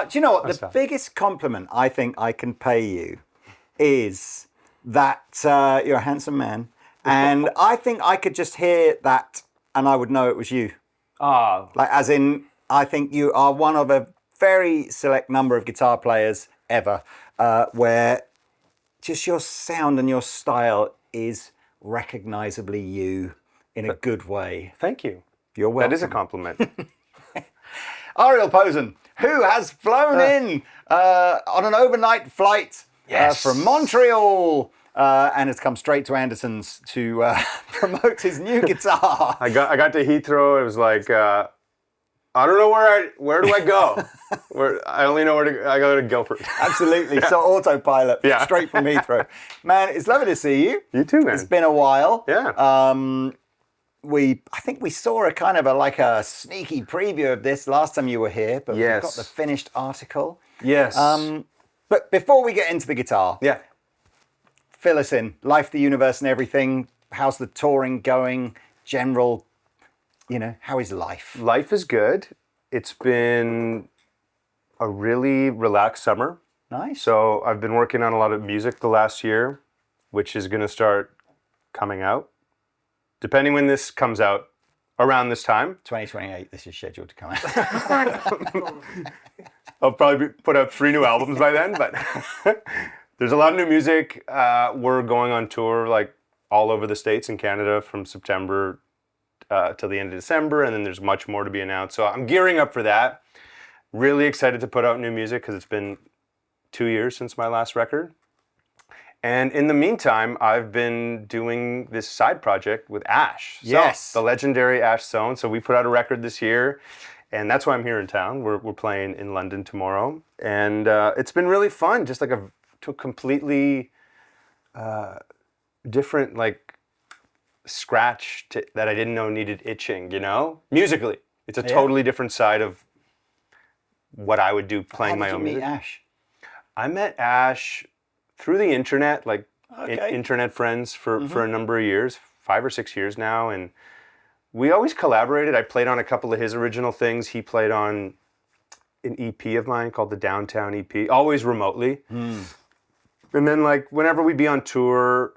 Do you know what? The biggest compliment I think I can pay you is that you're a handsome man. And I think I could just hear that and I would know it was you. Ah. Like, as in, I think you are one of a very select number of guitar players ever where just your sound and your style is recognizably you in a good way. Thank you. You're welcome. That is a compliment. Ariel Posen, who has flown in on an overnight flight from Montreal and has come straight to Andertons to promote his new guitar. I got to Heathrow. It was like, I don't know where do I go? I only know I go to Guildford. Absolutely. Yeah. So autopilot, straight from Heathrow. Man, it's lovely to see you. You too, man. It's been a while. Yeah. I think we saw a kind of a sneaky preview of this last time you were here, but we've got the finished article. Yes. But before we get into the guitar, fill us in. Life, the universe, and everything. How's the touring going? General, how is life? Life is good. It's been a really relaxed summer. Nice. So I've been working on a lot of music the last year, which is going to start coming out. Depending when this comes out, around this time. 2028, this is scheduled to come out. I'll probably put out 3 new albums by then, but there's a lot of new music. We're going on tour like all over the States and Canada from September till the end of December, and then there's much more to be announced. So I'm gearing up for that. Really excited to put out new music because it's been 2 years since my last record. And in the meantime, I've been doing this side project with Ash. Yes. The legendary Ash Soan. So we put out a record this year, and that's why I'm here in town. We're playing in London tomorrow. And it's been really fun, just like a completely different, like, scratch that I didn't know needed itching, Musically. It's a totally different side of what I would do playing my own music. How did you meet Ash? I met Ash through the internet, like internet friends for a number of years, 5 or 6 years now, and we always collaborated. I played on a couple of his original things. He played on an EP of mine called the Downtown EP, always remotely. And then like whenever we'd be on tour,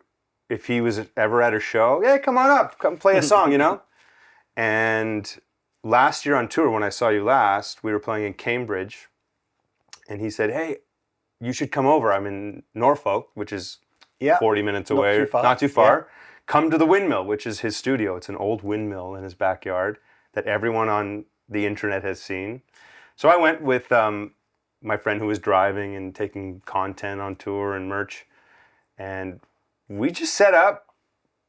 if he was ever at a show, hey, come on up, come play a song, And last year on tour, when I saw you last, we were playing in Cambridge, and he said, hey, you should come over. I'm in Norfolk, which is 40 minutes away. Not too far. Yeah. Come to the Windmill, which is his studio. It's an old windmill in his backyard that everyone on the internet has seen. So I went with my friend who was driving and taking content on tour and merch. And we just set up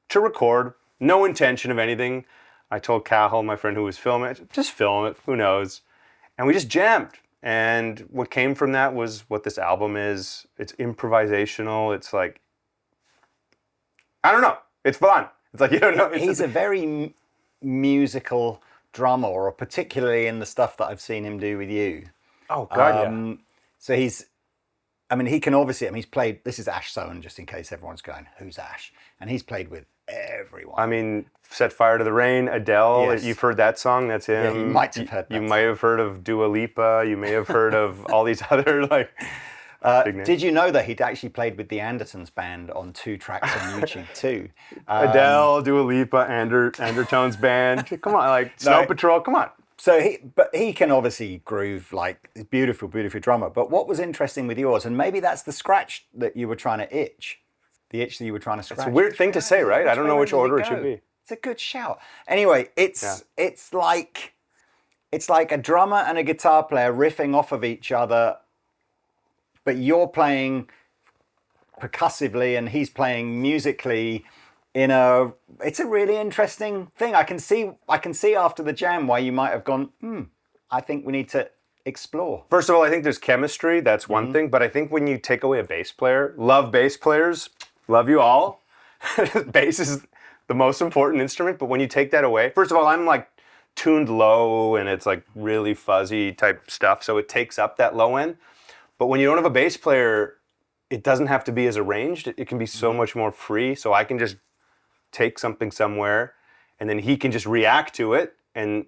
to record. No intention of anything. I told Cahill, my friend who was filming it, just film it. Who knows? And we just jammed. And what came from that was what this album is. It's improvisational. It's like, I don't know. It's fun. It's like, you don't know. He's a very musical drummer, or particularly in the stuff that I've seen him do with you. Oh, God, So he can obviously, he's played, this is Ash Soan, just in case everyone's going, who's Ash? And he's played with everyone. Set Fire to the Rain, Adele, yes. You've heard that song, that's him. Yeah, you might have heard that. You might have heard of Dua Lipa, you may have heard of all these other, did you know that he'd actually played with the Andertons band on 2 tracks on YouTube too? Adele, Dua Lipa, Andertons band, come on, Snow Patrol, come on. So he can obviously groove, like, beautiful, beautiful drummer. But what was interesting with yours, and maybe that's the scratch that you were trying to itch, the itch that you were trying to scratch. It's a weird thing to say, right? I don't know which order it should be. It's a good shout. Anyway, it's like a drummer and a guitar player riffing off of each other, but you're playing percussively and he's playing musically. It's a really interesting thing. I can see after the jam why you might have gone, I think we need to explore. First of all, I think there's chemistry. That's one thing. But I think when you take away a bass player, love bass players, love you all. Bass is the most important instrument. But when you take that away, first of all, I'm like tuned low and it's like really fuzzy type stuff. So it takes up that low end. But when you don't have a bass player, it doesn't have to be as arranged. It can be so much more free. So I can just take something somewhere and then he can just react to it. And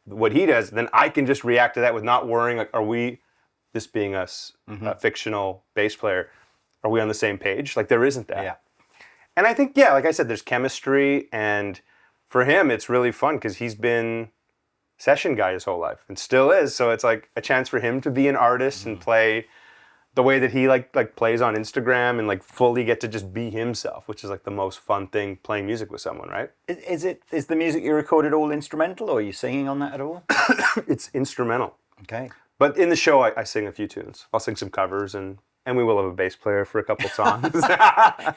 what he does, then I can just react to that with not worrying, like, are we this being a fictional bass player, are we on the same page? Like, there isn't that. Yeah. And I think, like I said, there's chemistry, and for him, it's really fun because he's been session guy his whole life and still is. So it's like a chance for him to be an artist and play the way that he like plays on Instagram and like fully get to just be himself, which is like the most fun thing, playing music with someone, right? Is the music you recorded all instrumental, or are you singing on that at all? It's instrumental. Okay. But in the show, I sing a few tunes. I'll sing some covers, and we will have a bass player for a couple songs.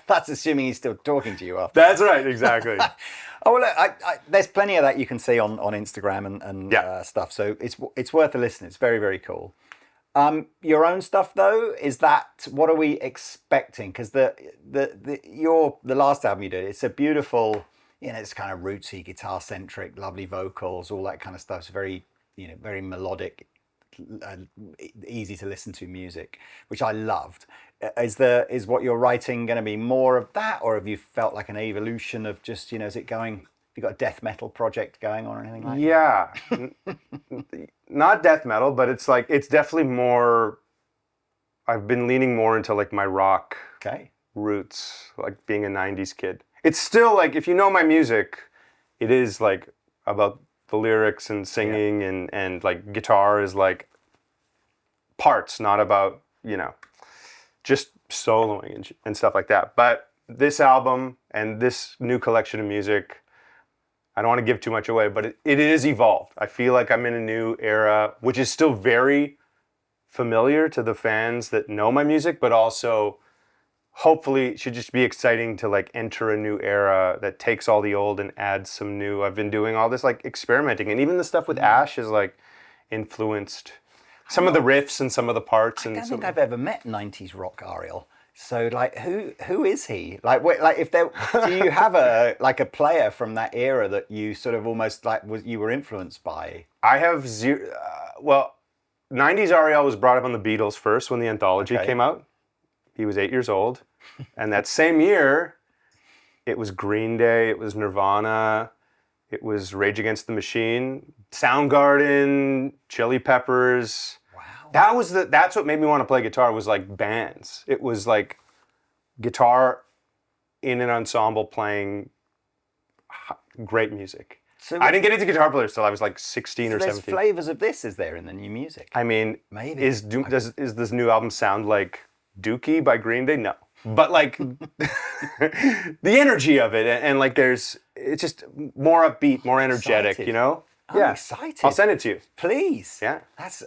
That's assuming he's still talking to you after. That's right, exactly. Oh, well, look, there's plenty of that you can see on Instagram and stuff. So it's worth a listen. It's very, very cool. Your own stuff though, what are we expecting? Because the last album you did, it's a beautiful, it's kind of rootsy, guitar centric, lovely vocals, all that kind of stuff. It's very, very melodic, easy to listen to music, which I loved. Is what you're writing going to be more of that, or have you felt like an evolution of just, is it going? Have you got a death metal project going on or anything like that? Yeah, not death metal, but it's definitely more. I've been leaning more into like my rock roots, like being a '90s kid. It's still like, if you know my music, it is like about the lyrics and singing and like guitar is like parts, not about, just soloing and stuff like that. But this album and this new collection of music, I don't want to give too much away, but it is evolved. I feel like I'm in a new era, which is still very familiar to the fans that know my music, but also hopefully it should just be exciting to like enter a new era that takes all the old and adds some new. I've been doing all this like experimenting, and even the stuff with Ash is like influenced some of the riffs and some of the parts. I don't think I've ever met 90s rock Ariel. So like, who is he? Like, do you have a player from that era that you sort of almost like you were influenced by? I have zero. Well, 90s Ariel was brought up on the Beatles first when the anthology came out. He was 8 years old, and that same year, it was Green Day, it was Nirvana, it was Rage Against the Machine, Soundgarden, Chili Peppers. Wow. That's what made me want to play guitar, was like bands. It was like guitar in an ensemble playing great music. So I didn't get into guitar players till I was like 16 or 17. There's flavors of this, is there, in the new music? I mean, maybe. Is this new album sound like Dookie by Green Day? No. But like the energy of it, and like it's just more upbeat, more energetic, excited. I'm excited. I'll send it to you. Please. Yeah. That's,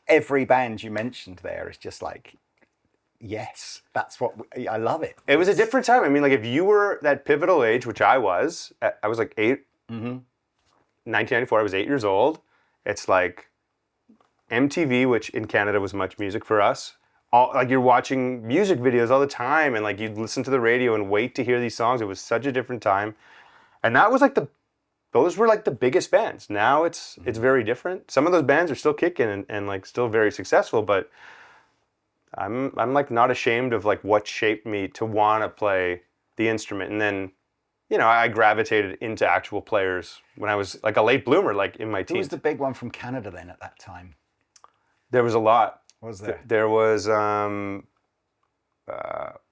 every band you mentioned there is just like, yes, that's what, I love it. It was a different time. I mean, like if you were that pivotal age, which I was like 8, 1994, I was 8 years old. It's like MTV, which in Canada was Much Music for us. Like you're watching music videos all the time, and like you'd listen to the radio and wait to hear these songs. It was such a different time, and that was like those were like the biggest bands. Now it's very different. Some of those bands are still kicking and like still very successful, but I'm like not ashamed of like what shaped me to want to play the instrument. And then, I gravitated into actual players when I was like a late bloomer, like in my teens. Who was the big one from Canada then at that time? There was a lot. Was there? There was, well,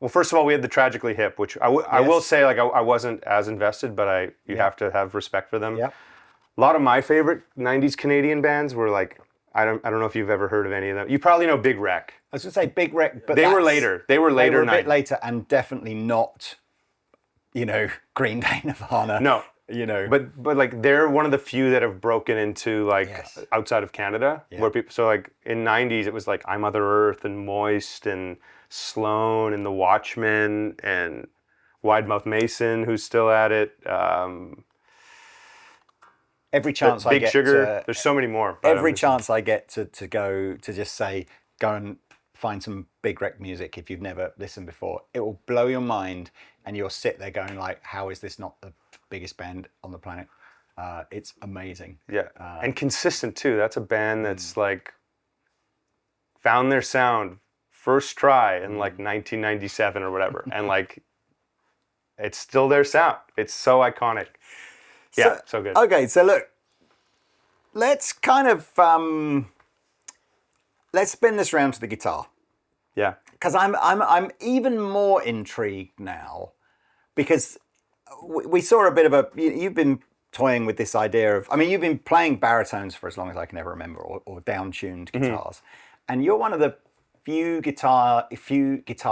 first of all, we had the Tragically Hip, which I will say, like, I wasn't as invested, but you have to have respect for them. Yeah. A lot of my favorite 90s Canadian bands were like, I don't know if you've ever heard of any of them. You probably know Big Wreck. I was going to say Big Wreck, but they were later. They were a bit later, and definitely not, Green Day, Nirvana. No. But like they're one of the few that have broken into like outside of Canada, where people. So like in '90s, it was like I Mother Earth and Moist and Sloan and The Watchmen and Wide Mouth Mason, who's still at it. Every chance I get, Big Sugar. There's so many more. Every chance I get to go to just say go and find some Big Wreck music if you've never listened before, it will blow your mind, and you'll sit there going like, how is this not the biggest band on the planet? It's amazing. Yeah, and consistent too. That's a band that's like found their sound first try in like 1997 or whatever, and like it's still their sound. It's so iconic. Yeah, so good. Okay, so look, let's kind of let's spin this round to the guitar. Yeah. Because I'm even more intrigued now, because we saw a bit of a, you've been toying with this idea of, I mean, you've been playing baritones for as long as I can ever remember, or down-tuned guitars. And you're one of the few guitar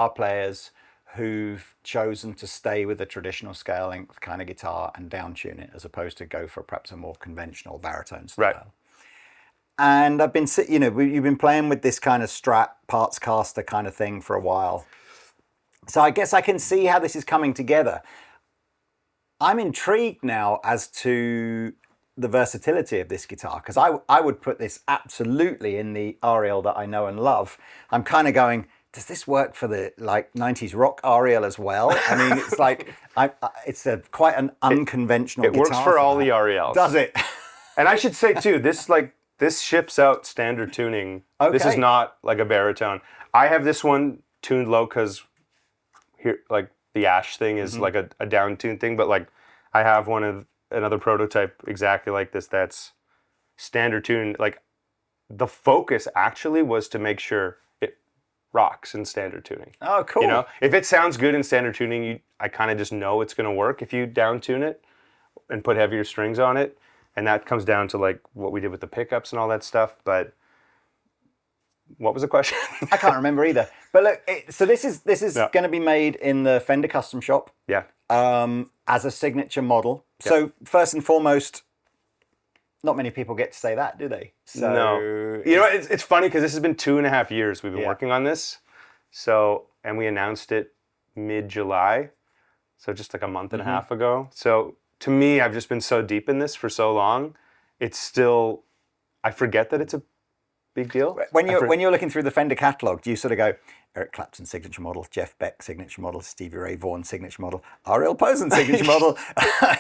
players who've chosen to stay with the traditional scale length kind of guitar and down-tune it, as opposed to go for perhaps a more conventional baritone style. Right. And I've been, you've been playing with this kind of Strat parts caster kind of thing for a while. So I guess I can see how this is coming together. I'm intrigued now as to the versatility of this guitar, because I would put this absolutely in the Ariel that I know and love. I'm kind of going, does this work for the 90s rock Ariel as well? I mean, it's like, it's quite an unconventional guitar. It works for all the Ariels. Does it? And I should say too, this ships out standard tuning. Okay. This is not like a baritone. I have this one tuned low because here, like the Ash thing is like a down tune thing, but like I have another prototype exactly like this that's standard tune. Like the focus actually was to make sure it rocks in standard tuning. Oh, cool. You know, if it sounds good in standard tuning, I kind of just know it's going to work. If you down tune it and put heavier strings on it, and that comes down to like what we did with the pickups and all that stuff. But what was the question? I can't remember either. But look, so this is going to be made in the Fender Custom Shop. Yeah. As a signature model. Yeah. So first and foremost, not many people get to say that, do they? So, no. You know, it's funny because this has been 2.5 years we've been working on this. So, and we announced it mid-July. So just like a month and a half ago. So to me, I've just been so deep in this for so long. It's still, I forget that it's a big deal. When you're looking through the Fender catalog, do you sort of go, Eric Clapton signature model, Jeff Beck signature model, Stevie Ray Vaughan signature model, Ariel Posen signature model?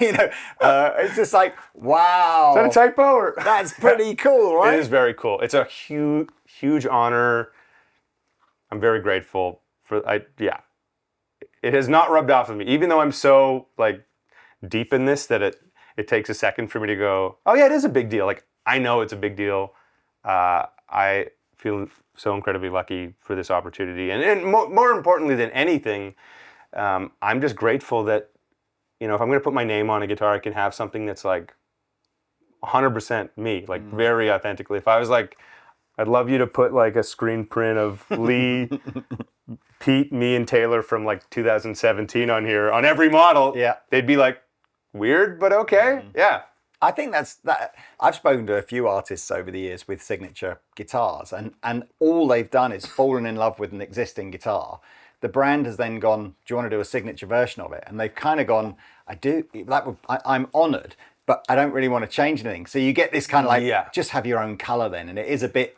It's just like, wow. Is that a typo? Or? That's pretty cool, right? It is very cool. It's a huge, huge honor. I'm very grateful for. It has not rubbed off on me, even though I'm so like deep in this that it takes a second for me to go, oh yeah, it is a big deal. Like I know it's a big deal. I feel so incredibly lucky for this opportunity, and more importantly than anything, I'm just grateful that, you know, if I'm going to put my name on a guitar, I can have something that's like 100% me, like very authentically. If I was like, I'd love you to put like a screen print of Lee, Pete, me, and Taylor from like 2017 on here on every model, they'd be like, weird, but okay, yeah. I think that. I've spoken to a few artists over the years with signature guitars, and all they've done is fallen in love with an existing guitar. The brand has then gone, do you want to do a signature version of it? And they've kind of gone, I'm honoured, but I don't really want to change anything. So you get this kind of like, just have your own colour then. And it is a bit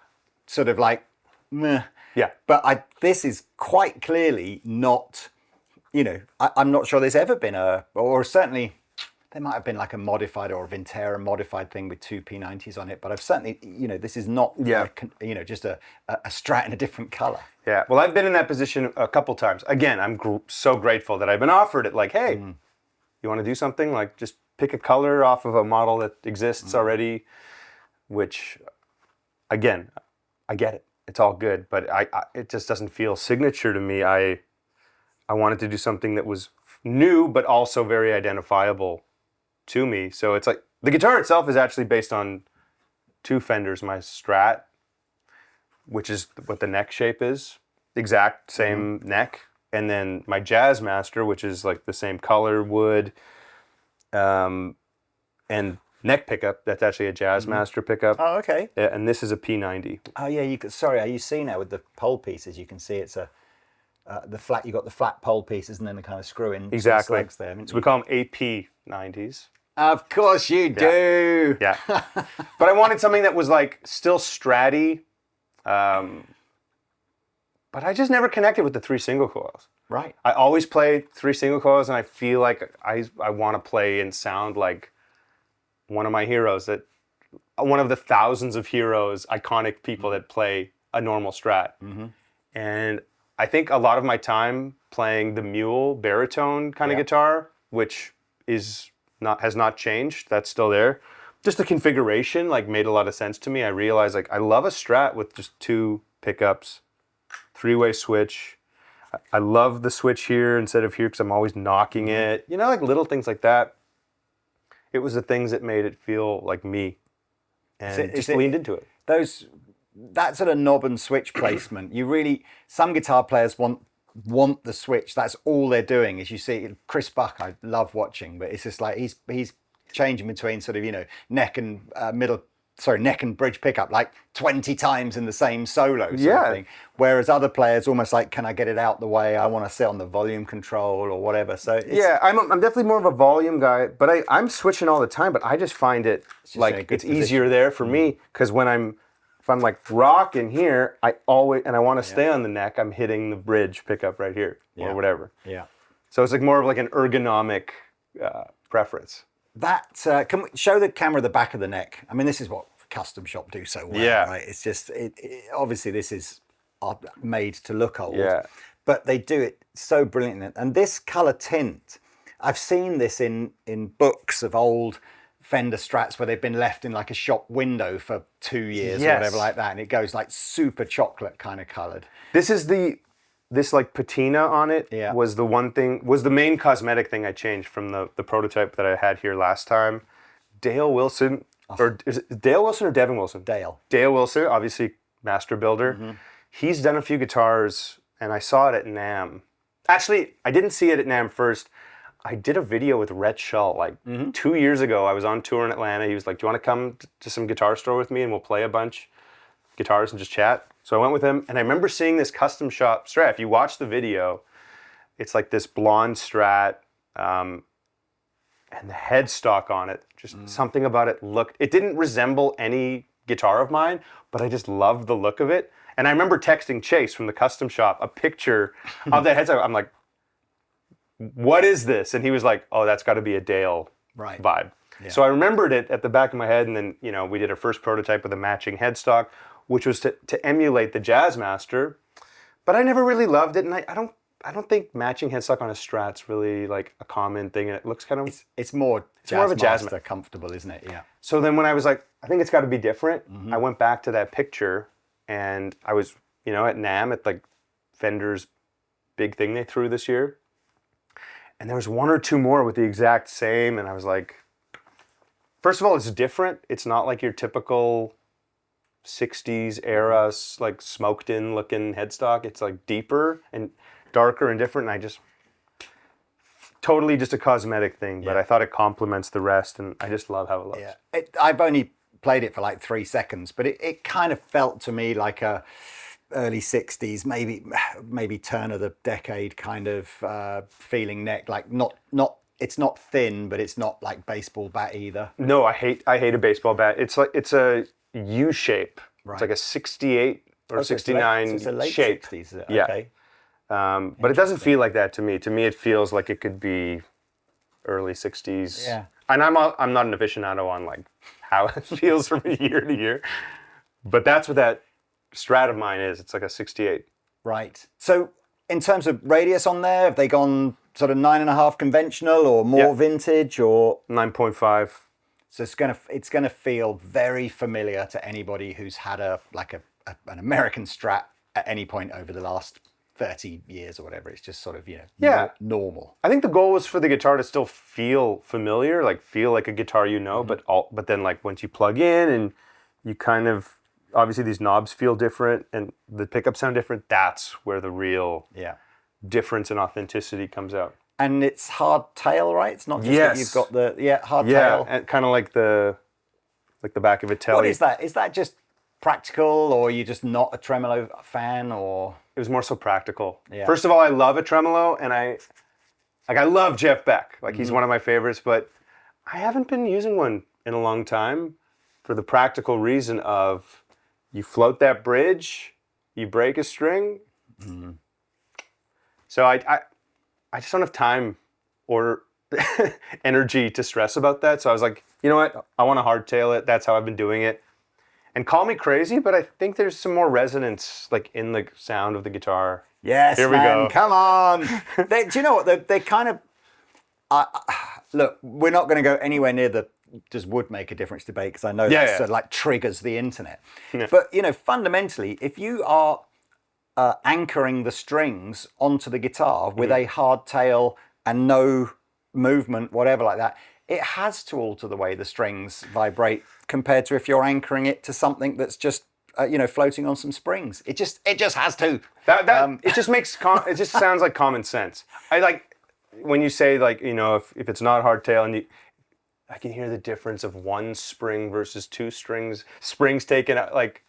sort of like, meh. Yeah. But this is quite clearly not, you know, I'm not sure there's ever been or certainly, there might have been like a modified or a Vintera modified thing with two P90s on it, but I've certainly, you know, this is not, like, you know, just a Strat in a different color. Yeah, well, I've been in that position a couple times. Again, I'm so grateful that I've been offered it. Like, hey, you want to do something? Like, just pick a color off of a model that exists already, which, again, I get it. It's all good, but it just doesn't feel signature to me. I wanted to do something that was new, but also very identifiable to me. So it's like the guitar itself is actually based on two Fenders, my Strat, which is what the neck shape is, exact same neck, and then my Jazz Master, which is like the same color wood, and neck pickup. That's actually a Jazz Master pickup. Oh, okay. Yeah, and this is a P90. Oh yeah, you see now with the pole pieces, you can see it's a the flat. You got the flat pole pieces, and then the kind of screw in legs there. So we call them AP90s. Of course you do. Yeah. But I wanted something that was like still Stratty, but I just never connected with the 3 single coils. Right. I always play 3 single coils, and I feel like I want to play and sound like one of my heroes, one of the thousands of heroes, iconic people that play a normal Strat. And I think a lot of my time playing the mule baritone kind of guitar, which has not changed. That's still there. Just the configuration like made a lot of sense to me. I realized like I love a Strat with just 2 pickups, 3-way switch. I love the switch here instead of here because I'm always knocking it. You know, like little things like that. It was the things that made it feel like me, and just leaned into it. That sort of knob and switch placement, some guitar players want the switch. That's all they're doing. As you see, Chris Buck, I love watching, but it's just like he's changing between sort of, you know, neck and bridge pickup like 20 times in the same solo sort of thing. Whereas other players almost like, can I get it out the way? I want to sit on the volume control or whatever. So I'm definitely more of a volume guy, but I'm switching all the time. But I just find it like it's easier there for me because if I'm like rocking here, I want to stay on the neck. I'm hitting the bridge pickup right here or whatever. Yeah. So it's like more of like an ergonomic preference. Can we show the camera the back of the neck? I mean, this is what Custom Shop do so well, right? It's just, obviously this is made to look old, but they do it so brilliantly. And this color tint, I've seen this in books of old Fender Strats where they've been left in like a shop window for 2 years or whatever like that, and it goes like super chocolate kind of colored. This like patina on it was the main cosmetic thing I changed from the prototype that I had here last time. Dale Wilson, or is it Dale Wilson or Devin Wilson? Dale Wilson, obviously master builder. He's done a few guitars, and I saw it at NAMM. Actually, I didn't see it at NAMM first. I did a video with Rhett Shull like 2 years ago. I was on tour in Atlanta. He was like, do you want to come to some guitar store with me and we'll play a bunch guitars and just chat? So I went with him, and I remember seeing this Custom Shop Strat. If you watch the video, it's like this blonde Strat, and the headstock on it, just something about it it didn't resemble any guitar of mine, but I just loved the look of it. And I remember texting Chase from the Custom Shop a picture of that headstock. I'm like, what is this? And he was like, oh, that's got to be a Dale vibe. Yeah. So I remembered it at the back of my head, and then, you know, we did our first prototype with a matching headstock, which was to emulate the Jazzmaster, but I never really loved it, and I don't think matching headstock on a Strat's really like a common thing, and it looks kind of it's more of a Jazzmaster comfortable, isn't it? Yeah. So then when I was like, I think it's got to be different, I went back to that picture, and I was, you know, at NAMM at like Fender's big thing they threw this year, and there was one or two more with the exact same, and I was like, first of all, it's different. It's not like your typical 60s era, like smoked in looking headstock. It's like deeper and darker and different. And I just totally just a cosmetic thing, but I thought it complements the rest, and I just love how it looks. Yeah. I've only played it for like 3 seconds, but it kind of felt to me like a early 60s, maybe turn of the decade kind of feeling neck, like not it's not thin, but it's not like baseball bat either. No, I hate a baseball bat. It's a U shape. Right. It's like a 68 or 69 it's a late shape. 60s, yeah. Okay. But it doesn't feel like that to me. To me, it feels like it could be early 60s. Yeah. And I'm not an aficionado on like how it feels from year to year. But that's what that Strat of mine is. It's like a 68. Right. So in terms of radius on there, have they gone sort of 9.5 conventional or more vintage, or 9.5? So it's gonna feel very familiar to anybody who's had an American Strat at any point over the last 30 years or whatever. It's just sort of, you know, normal. I think the goal was for the guitar to still feel familiar, like feel like a guitar, you know, but then like once you plug in and you kind of, obviously these knobs feel different and the pickups sound different, that's where the real difference and authenticity comes out. And it's hard tail, right? It's not just that you've got the hard tail. Yeah, and kind of like the back of a telly. What is that? Is that just practical, or are you just not a tremolo fan, or? It was more so practical. Yeah. First of all, I love a tremolo, and I love Jeff Beck. Like he's one of my favorites, but I haven't been using one in a long time for the practical reason of you float that bridge, you break a string. So I just don't have time or energy to stress about that. So I was like, you know what? I want to hardtail it. That's how I've been doing it. And call me crazy, but I think there's some more resonance like in the sound of the guitar. Yes, here we go. Come on. Do you know what? They kind of... look, we're not going to go anywhere near the would make a difference debate because I know that sort of like triggers the internet. Yeah. But fundamentally, if you are anchoring the strings onto the guitar with a hard tail and no movement, whatever like that, it has to alter the way the strings vibrate compared to if you're anchoring it to something that's just floating on some springs. It just has to. It just makes it just sounds like common sense. I like when you say like if it's not hardtail and I can hear the difference of one spring versus two springs taken out, like,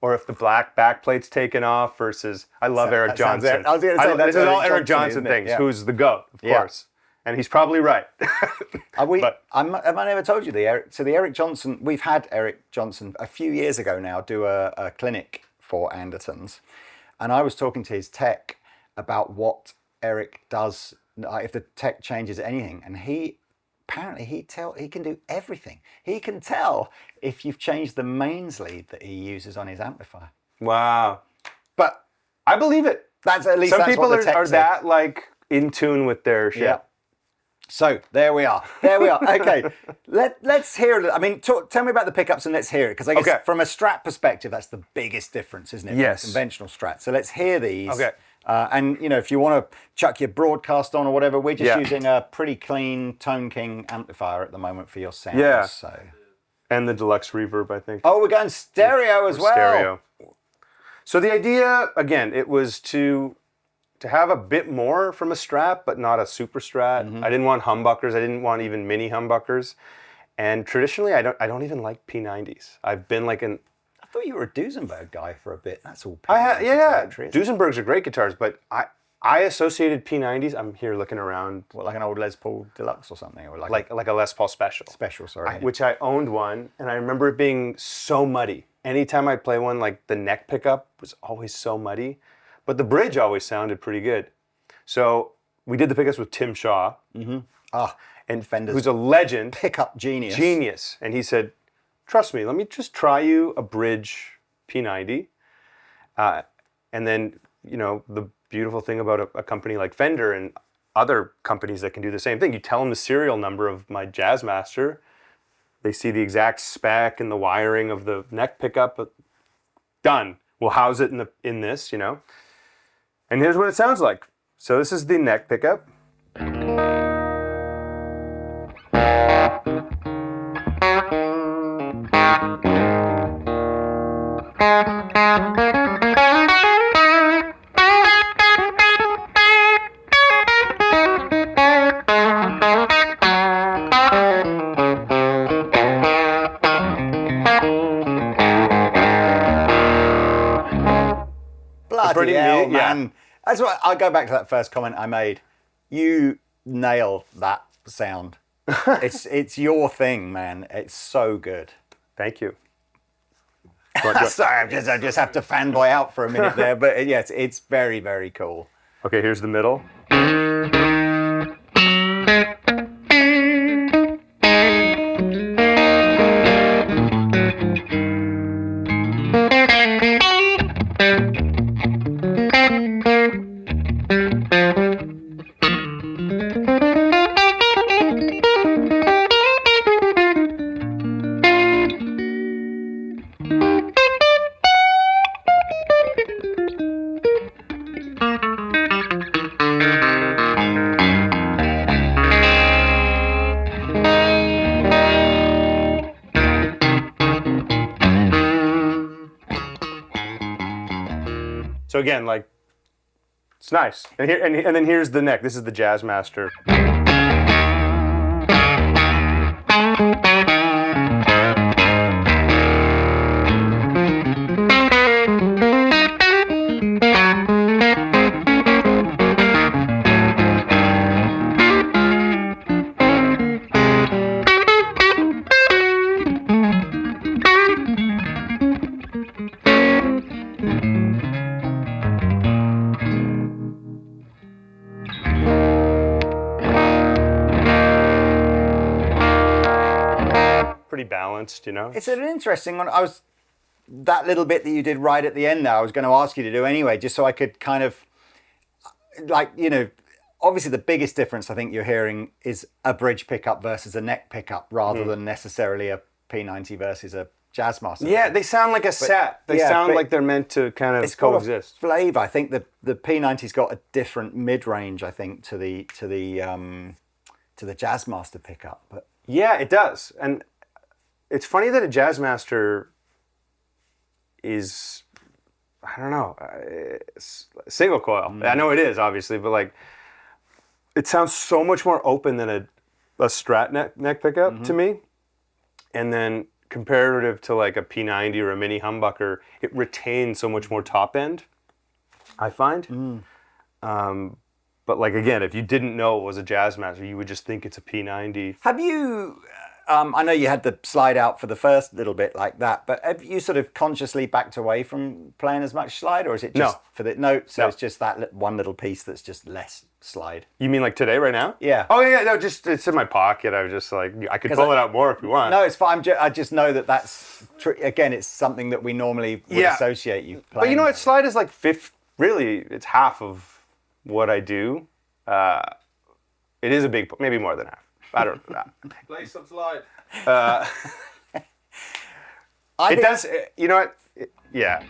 or if the black backplate's taken off versus. I love Eric Johnson. I was going to say this is all Eric Johnson things. Yeah. Who's the GOAT, of course, and he's probably right. Have I never told you the Eric Johnson? We've had Eric Johnson a few years ago now do a clinic for Andertons, and I was talking to his tech about what Eric does if the tech changes anything, and apparently he can do everything. He can tell if you've changed the mains lead that he uses on his amplifier. Wow! But I believe it. That's at least some that's people what the tech are said. that like in tune with their shit. Yeah. So there we are. Okay, let's hear it. I mean, tell me about the pickups and let's hear it because I guess from a Strat perspective, that's the biggest difference, isn't it? Yes. From a conventional Strat. So let's hear these. Okay. And if you want to chuck your broadcast on or whatever, we're just using a pretty clean Tone King amplifier at the moment for your sound. Yeah. So. And the deluxe reverb, I think. Oh, we're going stereo as well. Stereo. So the idea, again, it was to have a bit more from a Strat, but not a super Strat. Mm-hmm. I didn't want humbuckers. I didn't want even mini humbuckers. And traditionally, I don't even like P90s. I've been like I thought you were a Duesenberg guy for a bit. That's all. Duesenbergs are great guitars, but I associated P90s. I'm here looking around. What, like an old Les Paul Deluxe or something, or like a Les Paul Special. Special, sorry. Which I owned one, and I remember it being so muddy. Anytime I play one, like the neck pickup was always so muddy, but the bridge always sounded pretty good. So we did the pickups with Tim Shaw. Mm-hmm. And Fender's who's a legend. Pickup genius. Genius. And he said, trust me, let me just try you a bridge P90. And then, the beautiful thing about a company like Fender and other companies that can do the same thing, you tell them the serial number of my Jazzmaster, they see the exact spec and the wiring of the neck pickup, done. We'll house it in this, And here's what it sounds like. So this is the neck pickup. Bloody hell, man. That's what I'll go back to that first comment I made. You nailed that sound. It's your thing, man. It's so good. Thank you. Sorry, I just have to fanboy out for a minute there, but yes, it's very, very cool. Okay, here's the middle. So again, like, it's nice. And then here's the neck. This is the Jazzmaster. Pretty balanced, It's an interesting one. That little bit that you did right at the end there, I was going to ask you to do anyway, just so I could kind of, obviously the biggest difference I think you're hearing is a bridge pickup versus a neck pickup rather than necessarily a P90 versus a Jazzmaster. Yeah, they sound like a set. They sound like they're meant to kind of coexist. Flavor. I think the P90's got a different mid range. I think to the Jazzmaster pickup. But yeah, it does. And it's funny that a Jazzmaster is, I don't know, single coil. I know it is obviously, but like it sounds so much more open than a Strat neck pickup to me. And then comparative to like a P90 or a mini humbucker, it retains so much more top end, I find. But like again, if you didn't know it was a Jazzmaster, you would just think it's a P90. Have you, I know you had the slide out for the first little bit like that, but have you sort of consciously backed away from playing as much slide, or is it just for the notes? So it's just that one little piece that's just less slide. You mean like today, right now? Yeah. Oh yeah, no, just it's in my pocket. I was just like, I could pull it out more if you want. No, it's fine. I just know that's again, it's something that we normally would associate you playing. But you know what? Slide is like really, it's half of what I do. It is a big, maybe more than half. I don't know. Play some slide. It does. You know what? Yeah.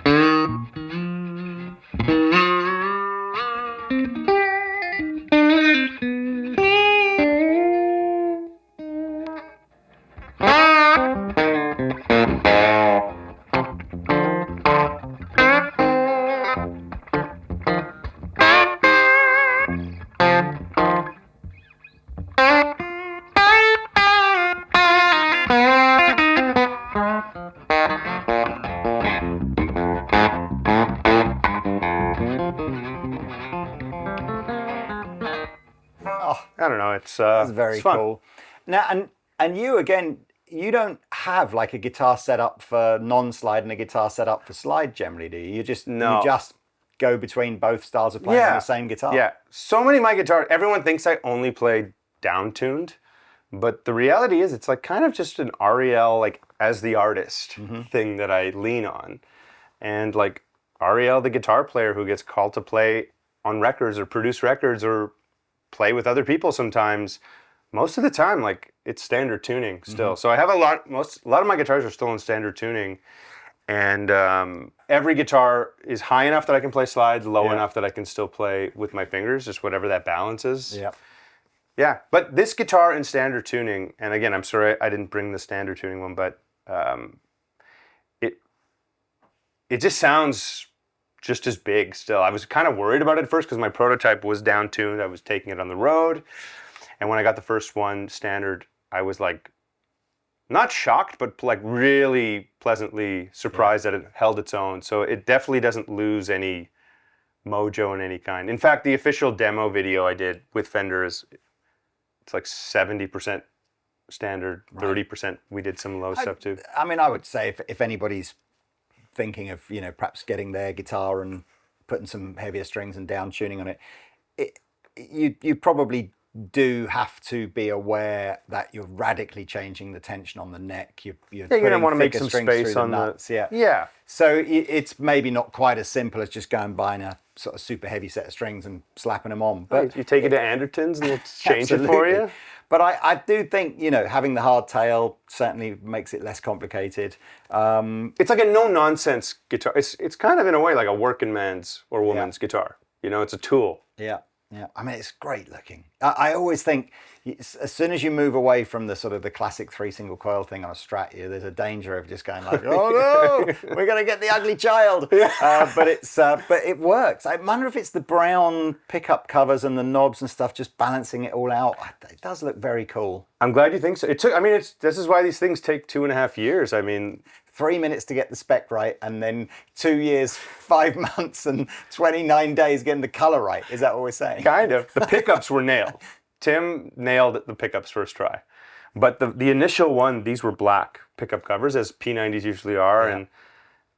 I don't know. It's very it's fun. cool. Now, and you again, you don't have like a guitar setup for non-slide and a guitar setup for slide generally, do you? You just go between both styles of playing on the same guitar. Yeah. So many of my guitars, everyone thinks I only play down-tuned, but the reality is it's like kind of just an Ariel like as the artist thing that I lean on. And like Ariel, the guitar player who gets called to play on records or produce records or play with other people sometimes, most of the time like it's standard tuning still. So I have a lot of my guitars are still in standard tuning, and every guitar is high enough that I can play slide, low enough that I can still play with my fingers, just whatever that balance is. Yeah, but this guitar in standard tuning, and again, I'm sorry I didn't bring the standard tuning one, but it just sounds just as big still. I was kind of worried about it at first because my prototype was down tuned. I was taking it on the road. And when I got the first one standard, I was like, not shocked, but like really pleasantly surprised that it held its own. So it definitely doesn't lose any mojo in any kind. In fact, the official demo video I did with Fender it's like 70% standard, 30% we did some low stuff too. I mean, I would say if anybody's thinking of, perhaps getting their guitar and putting some heavier strings and down tuning on it, you probably do have to be aware that you're radically changing the tension on the neck. You're going to want to make some strings space through on the nuts. Yeah. So it's maybe not quite as simple as just going and buying a sort of super heavy set of strings and slapping them on. But you take it to Andertons and they'll change it for you. But I do think, having the hardtail certainly makes it less complicated. It's like a no-nonsense guitar. It's kind of, in a way, like a working man's or woman's guitar. It's a tool. Yeah. I mean, it's great looking. I always think as soon as you move away from the sort of the classic 3 single coil thing on a Strat, there's a danger of just going like, oh no, we're going to get the ugly child. But it works. I wonder if it's the brown pickup covers and the knobs and stuff just balancing it all out. It does look very cool. I'm glad you think so. This is why these things take 2.5 years. I mean, 3 minutes to get the spec right, and then 2 years, 5 months, and 29 days getting the color right. Is that what we're saying? Kind of. The pickups were nailed. Tim nailed the pickups first try. But the initial one, these were black pickup covers, as P90s usually are, and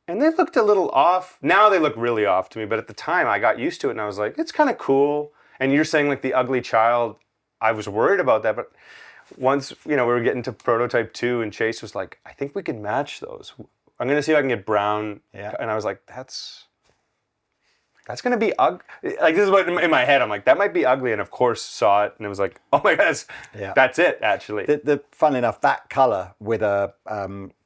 they looked a little off. Now they look really off to me, but at the time I got used to it, and I was like, it's kind of cool. And you're saying like the ugly child, I was worried about that, but once, we were getting to prototype 2 and Chase was like, I think we can match those. I'm going to see if I can get brown. Yeah. And I was like, that's that's going to be ugly. Like, this is what in my head, I'm like, that might be ugly. And of course saw it and it was like, oh my God, that's it, actually. Funnily enough, that color with a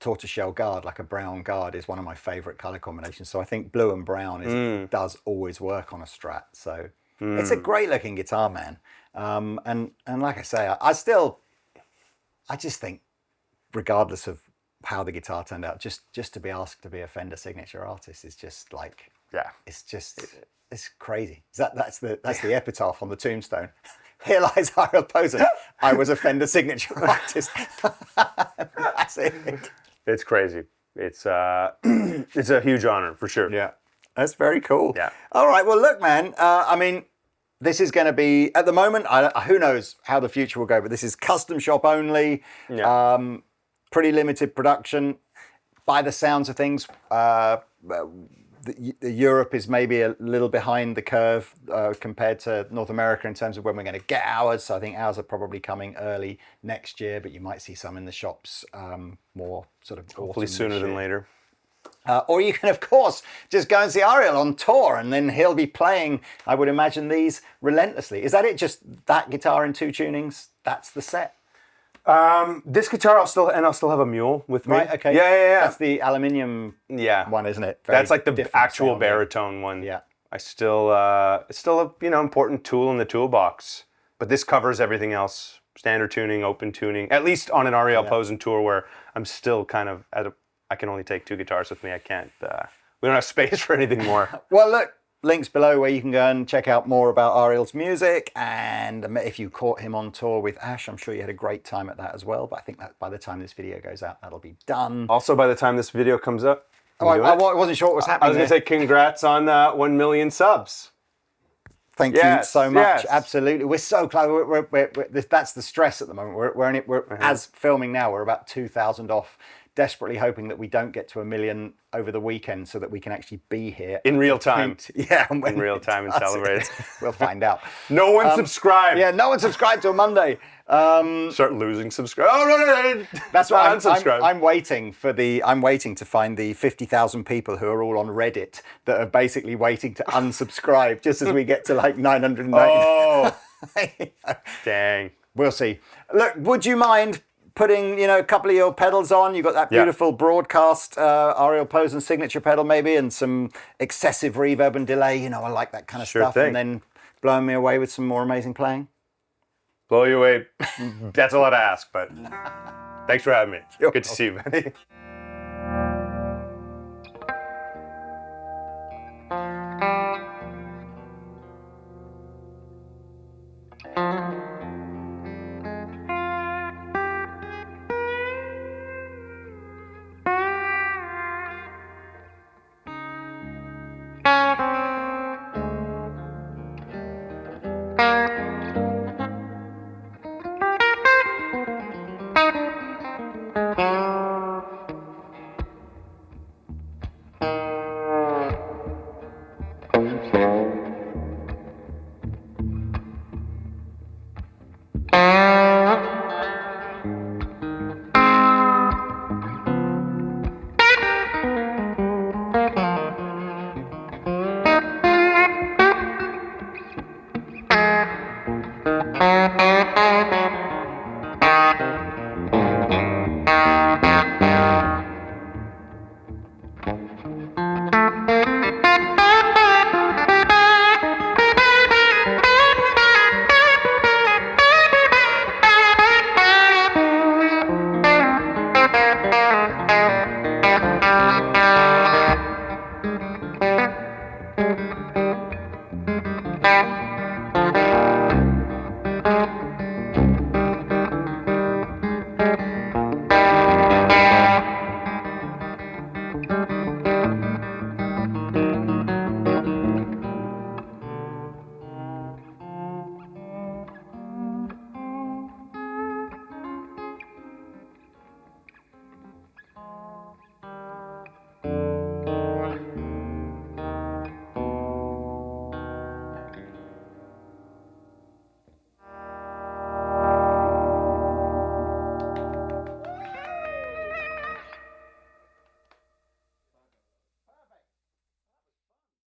tortoiseshell guard, like a brown guard, is one of my favorite color combinations. So I think blue and brown does always work on a Strat. So it's a great looking guitar, man. And like I say, I just think, regardless of how the guitar turned out, just to be asked to be a Fender signature artist is just like, it's crazy. That's the epitaph on the tombstone. Here lies Ariel Posen. I was a Fender signature artist. That's it. It's crazy. It's a huge honor for sure. Yeah, that's very cool. Yeah. All right. Well, look, man. I mean, this is going to be, at the moment, who knows how the future will go, but this is custom shop only. Yeah. Pretty limited production. By the sounds of things, Europe is maybe a little behind the curve compared to North America in terms of when we're going to get ours. So I think ours are probably coming early next year, but you might see some in the shops more sort of hopefully sooner than later. Or you can, of course, just go and see Ariel on tour, and then he'll be playing, I would imagine, these relentlessly. Is that it? Just that guitar in 2 tunings? That's the set? This guitar, I'll still have a mule with me. Right, okay. Yeah. That's the aluminium one, isn't it? That's like the actual baritone one. Yeah. It's still a important tool in the toolbox. But this covers everything else. Standard tuning, open tuning, at least on an Ariel Posen tour where I'm still kind of I can only take 2 guitars with me. I can't, we don't have space for anything more. Well, look, links below where you can go and check out more about Ariel's music. And if you caught him on tour with Ash, I'm sure you had a great time at that as well. But I think that by the time this video goes out, that'll be done. Also, by the time this video comes up, I wasn't sure what was happening. I was going to say congrats on 1 million subs. Thank you so much. Yes. Absolutely. We're so close. That's the stress at the moment. We're as filming now, we're about 2,000 off. Desperately hoping that we don't get to 1 million over the weekend so that we can actually be here in real time. In real time and celebrate it. We'll find out. No one subscribed. Yeah, no one subscribed till Monday. Start losing subscribers. Oh no! That's why I'm waiting to find the 50,000 people who are all on Reddit that are basically waiting to unsubscribe just as we get to like 990. Oh, dang. We'll see. Look, would you mind putting a couple of your pedals on? You've got that beautiful broadcast Ariel Posen signature pedal maybe, and some excessive reverb and delay. I like that kind of stuff. And then blowing me away with some more amazing playing. Blow you away. That's a lot to ask, but thanks for having me. Good to see you, man.